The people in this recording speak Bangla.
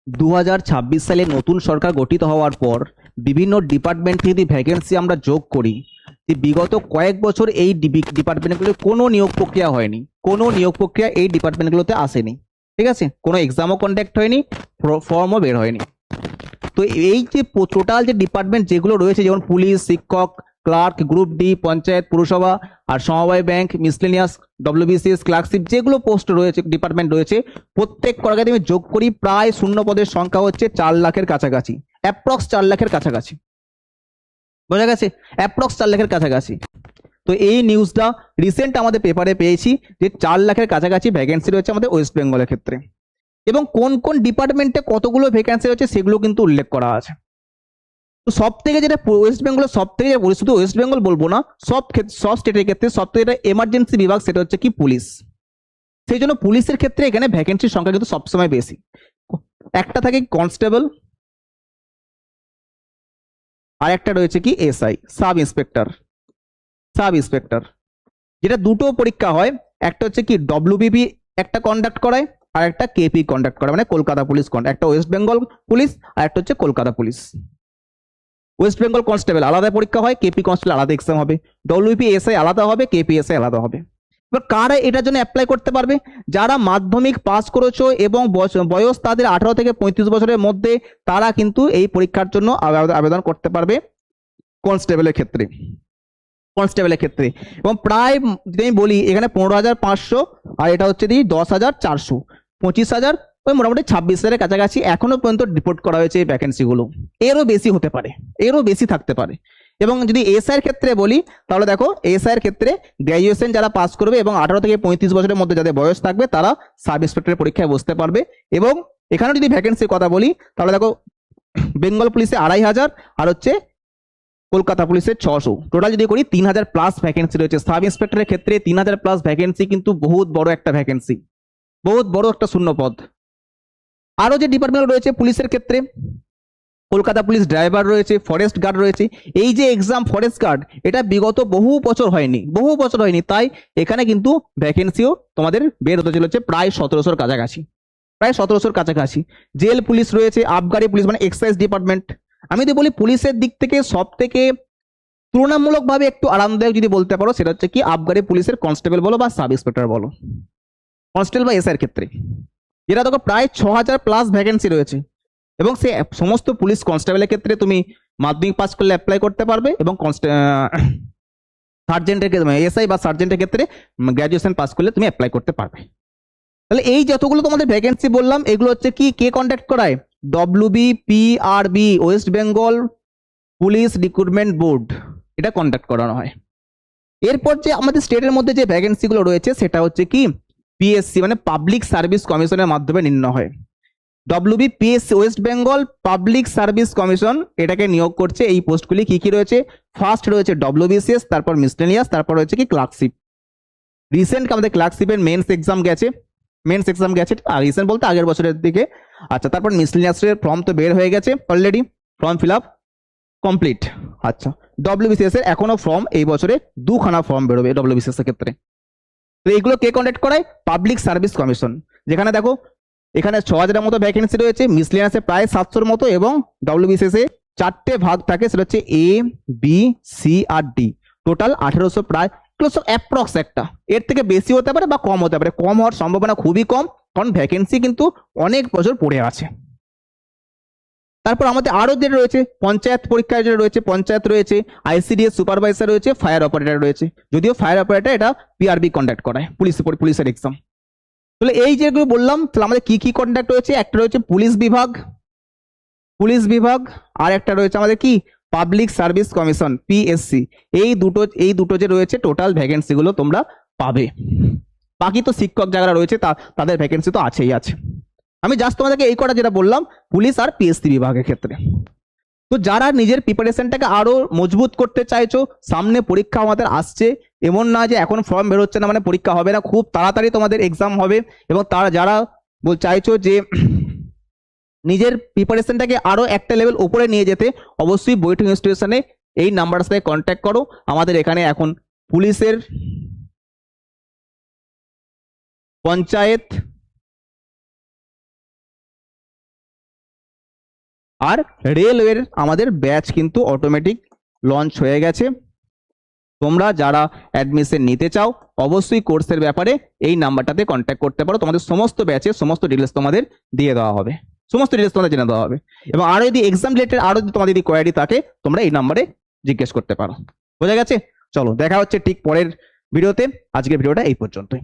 2026 সালে নতুন সরকার গঠিত হওয়ার পর বিভিন্ন ডিপার্টমেন্টে যদি ভ্যাকেন্সি আমরা যোগ করি, যে বিগত কয়েক বছর এই ডিপার্টমেন্টগুলোতে কোনো নিয়োগ প্রক্রিয়া হয়নি, কোনো নিয়োগ প্রক্রিয়া এই ডিপার্টমেন্টগুলোতে আসেনি। ঠিক আছে, কোনো এক্সামও কন্ডাক্ট হয়নি, ফর্মও বের হয়নি। তো এই যে টোটাল যে ডিপার্টমেন্ট যেগুলো রয়েছে, যেমন পুলিশ, শিক্ষক, ক্লার্ক, গ্রুপ ডি, পঞ্চায়েত, পুরসভা আর সমবায় ব্যাংক, মিসলেনিয়াস, ডব্লিউবিসিএস, ক্লার্কশিপ, যেগুলো পোস্ট রয়েছে, ডিপার্টমেন্ট রয়েছে, প্রত্যেক কটাকে আমি যোগ করি, প্রায় শূন্য পদের সংখ্যা হচ্ছে 4 লাখের কাছাকাছি, অ্যাপ্রক্স 4 লাখের কাছাকাছি। বোঝা গেছে? অ্যাপ্রক্স 4 লাখের কাছাকাছি। তো এই নিউজটা রিসেন্ট আমাদের পেপারে পেয়েছি যে 4 লাখের কাছাকাছি ভ্যাকেন্সি রয়েছে আমাদের ওয়েস্ট বেঙ্গলের ক্ষেত্রে, এবং কোন কোন ডিপার্টমেন্টে কতগুলো ভ্যাকেন্সি রয়েছে সেগুলো কিন্তু উল্লেখ করা আছে। তো সব থেকে যেটা ওয়েস্ট বেঙ্গলের সব থেকে, শুধু ওয়েস্ট বেঙ্গল বলবো না, সব স্টেটের ক্ষেত্রে সব থেকে যেটা এমার্জেন্সি বিভাগ, সেটা হচ্ছে কি পুলিশ। সেই জন্য পুলিশের ক্ষেত্রে এখানে ভ্যাকেন্সির সংখ্যা কিন্তু সবসময় বেশি। একটা থাকে কনস্টেবল, আর একটা রয়েছে কি এসআই, সাব ইন্সপেক্টর। যেটা দুটো পরীক্ষা হয়, একটা হচ্ছে কি ডব্লিউবিপি একটা কন্ডাক্ট করায়, আর একটা কেপি কন্ডাক্ট করায়, মানে কলকাতা পুলিশ একটা ওয়েস্ট বেঙ্গল পুলিশ, আর একটা হচ্ছে Kolkata police. West Bengal constable আলাদা পরীক্ষা হয়, কেপি কনস্টেবল আলাদা এক্সাম হবে, ডব্লিউপি এসআই আলাদা হবে, কেপি এসআই আলাদা হবে। এবার কারা এটার জন্য অ্যাপ্লাই করতে পারবে? যারা মাধ্যমিক পাস করেছো এবং বয়স তাদের 18 থেকে 35 বছরের মধ্যে, তারা কিন্তু এই পরীক্ষার জন্য আবেদন করতে পারবে কনস্টেবলের ক্ষেত্রে। এবং প্রায় যদি আমি বলি, এখানে 15,500, আর এটা হচ্ছে 10,400, 25,000, ওই মোটামুটি 26,000-এর কাছাকাছি এখনো পর্যন্ত রিপোর্ট করা হয়েছে এই ভ্যাকেন্সিগুলো। এরও বেশি হতে পারে, এরও বেশি থাকতে পারে। এবং যদি এসআই এর ক্ষেত্রে বলি, তাহলে দেখো এসআই এর ক্ষেত্রে গ্র্যাজুয়েশন যারা পাস করবে এবং 18 থেকে 35 বছরের মধ্যে যাদের বয়স থাকবে, তারা সাব ইন্সপেক্টরের পরীক্ষায় বসতে পারবে। এবং এখানে যদি ভ্যাকেন্সির কথা বলি, তাহলে দেখো বেঙ্গল পুলিশে 2,500, আর হচ্ছে কলকাতা পুলিশের 600, টোটাল যদি করি 3,000 প্লাস ভ্যাকেন্সি রয়েছে। সাব ইন্সপেক্টরের ক্ষেত্রে 3,000 প্লাস ভ্যাকেন্সি কিন্তু বহুত বড় একটা ভ্যাকেন্সি, বহুত বড় একটা শূন্য পদ। আরো যে ডিপার্টমেন্ট রয়েছে পুলিশের ক্ষেত্রে, কলকাতা পুলিশ ড্রাইভার রয়েছে, ফরেস্ট গার্ড রয়েছে। এই যে এক্সাম ফরেস্ট গার্ড, এটা বিগত বহু বছর হয়নি, তাই এখানে কিন্তু ভ্যাকেন্সিও তোমাদের বের হতে চলেছে প্রায় 1700-র কাছাকাছি, জেল পুলিশ রয়েছে, আবগারি পুলিশ মানে এক্সাইজ ডিপার্টমেন্ট। আমি যদি বলি পুলিশের দিক থেকে সব থেকে তুলনামূলকভাবে একটু আরামদায়ক যদি বলতে পারো, সেটা হচ্ছে কি আবগারি পুলিশের কনস্টেবল বলো বা সাব ইন্সপেক্টর বলো, কনস্টেবল বা এসআই এর ক্ষেত্রে, যেটা দেখো প্রায় 6,000 প্লাস ভ্যাকেন্সি রয়েছে। এবং সে সমস্ত পুলিশ কনস্টেবলের ক্ষেত্রে তুমি মাধ্যমিক পাস করলে অ্যাপ্লাই করতে পারবে, এবং সার্জেন্টের ক্ষেত্রে, এসআই বা সার্জেন্টের ক্ষেত্রে গ্র্যাজুয়েশন পাস করলে তুমি অ্যাপ্লাই করতে পারবে। তাহলে এই যতগুলো তোমাদের ভ্যাকেন্সি বললাম, এগুলো হচ্ছে কি কে কন্ডাক্ট করায়? WBPRB, West Bengal police recruitment board, এটা কন্ডাক্ট করানো হয়। এরপর যে আমাদের স্টেটের মধ্যে যে ভ্যাকেন্সিগুলো রয়েছে, সেটা হচ্ছে কি পিএসসি মানে পাবলিক সার্ভিস কমিশনের মাধ্যমে নির্ণয় হয়। WBPSC West Bengal public service commission এটাকে নিয়োগ করছে। এই পোস্টগুলি কি কি রয়েছে? ফার্স্ট রয়েছে ডব্লিউবিসিএস, তারপর মিসলেনিয়াস, তারপর রয়েছে কি ক্লার্কশিপ। রিসেন্ট আমাদের ক্লার্কশিপের মেন্স এক্সাম গেছে, রিসেন্ট বলতে আগের বছরের দিকে। আচ্ছা, তারপর মিসলেনিয়াসের ফর্ম তো বের হয়ে গেছে already, form fill up complete. আচ্ছা, ডব্লিউবিসিএস এর এখনো ফর্ম, এই বছরে 2খানা ফর্ম বেরোবে ডব্লিউবিসিএস এর ক্ষেত্রে। তো এইগুলো কে কন্ডাক্ট করায়? Public service commission. যেখানে দেখো এখানে 6,000-এর মতো ভ্যাকেন্সি রয়েছে, মিসলেনিয়াসে প্রায় 700-র মতো, এবং ডব্লিউবিসিএস এ 4টে ভাগ থাকে, সেটা হচ্ছে এ, বি, সি আর ডি। টোটাল 1,800 প্রায়, অ্যাপ্রক্স একটা, এর থেকে বেশি হতে পারে বা কম হতে পারে, কম হওয়ার সম্ভাবনা খুবই কম, কারণ ভ্যাকেন্সি কিন্তু অনেক বছর পড়ে আছে। তারপর আমাদের আরো যেটা রয়েছে পঞ্চায়েত পরীক্ষায়, যেটা রয়েছে পঞ্চায়েত রয়েছে, আইসিডিএস সুপারভাইজার রয়েছে, ফায়ার অপারেটর রয়েছে। যদিও ফায়ার অপারেটর এটা পিআরবি কন্ডাক্ট করায়, পুলিশের এক্সাম। তাহলে এই যেগুলো বললাম, তাহলে আমাদের কি কি কন্ডাক্ট রয়েছে? একটা রয়েছে পুলিশ বিভাগ, আর একটা রয়েছে আমাদের কি পাবলিক সার্ভিস কমিশন, পিএসসি। এই দুটো যে রয়েছে, টোটাল ভ্যাকেন্সি গুলো তোমরা পাবে। বাকি তো শিক্ষক যারা রয়েছে তাদের ভ্যাকেন্সি তো আছেই আছে। আমি জাস্ট তোমাদেরকে এই কটা যেটা বললাম পুলিশ আর পিএসসি বিভাগের ক্ষেত্রে। তো যারা নিজের প্রিপারেশনটাকে আরো মজবুত করতে চাইছো, সামনে পরীক্ষা আমাদের আসছে, এমন না যে এখন ফর্ম বেরোচ্ছে না মানে পরীক্ষা হবে না, খুব তাড়াতাড়ি তোমাদের এক্সাম হবে। এবং তারা যারা চাইছো যে নিজের প্রিপারেশনটাকে আরো একটা লেভেল উপরে নিয়ে যেতে, অবশ্যই বৈঠক ইনস্টিটিউশনে এই নাম্বারের সাথে কন্ট্যাক্ট করো। আমাদের এখানে এখন পুলিশের, পঞ্চায়েত, আর রেলওয়ের আমাদের ব্যাচ কিন্তু অটোমেটিক লঞ্চ হয়ে গেছে। তোমরা যারা অ্যাডমিশন নিতে চাও অবশ্যই কোর্সের ব্যাপারে এই নাম্বারটাতে কন্ট্যাক্ট করতে পারো, তোমাদের সমস্ত ব্যাচে সমস্ত ডিটেলস তোমাদের দিয়ে দেওয়া হবে, সমস্ত ডিটেলস তোমাদের জেনে দেওয়া হবে। এবং আরো যদি এক্সাম রিলেটেড আরো যদি তোমাদের যদি কোয়ারি থাকে তোমরা এই নাম্বারে জিজ্ঞেস করতে পারো। বোঝা গেছে? চলো দেখা হচ্ছে ঠিক পরের ভিডিওতে, আজকের ভিডিওটা এই পর্যন্তই।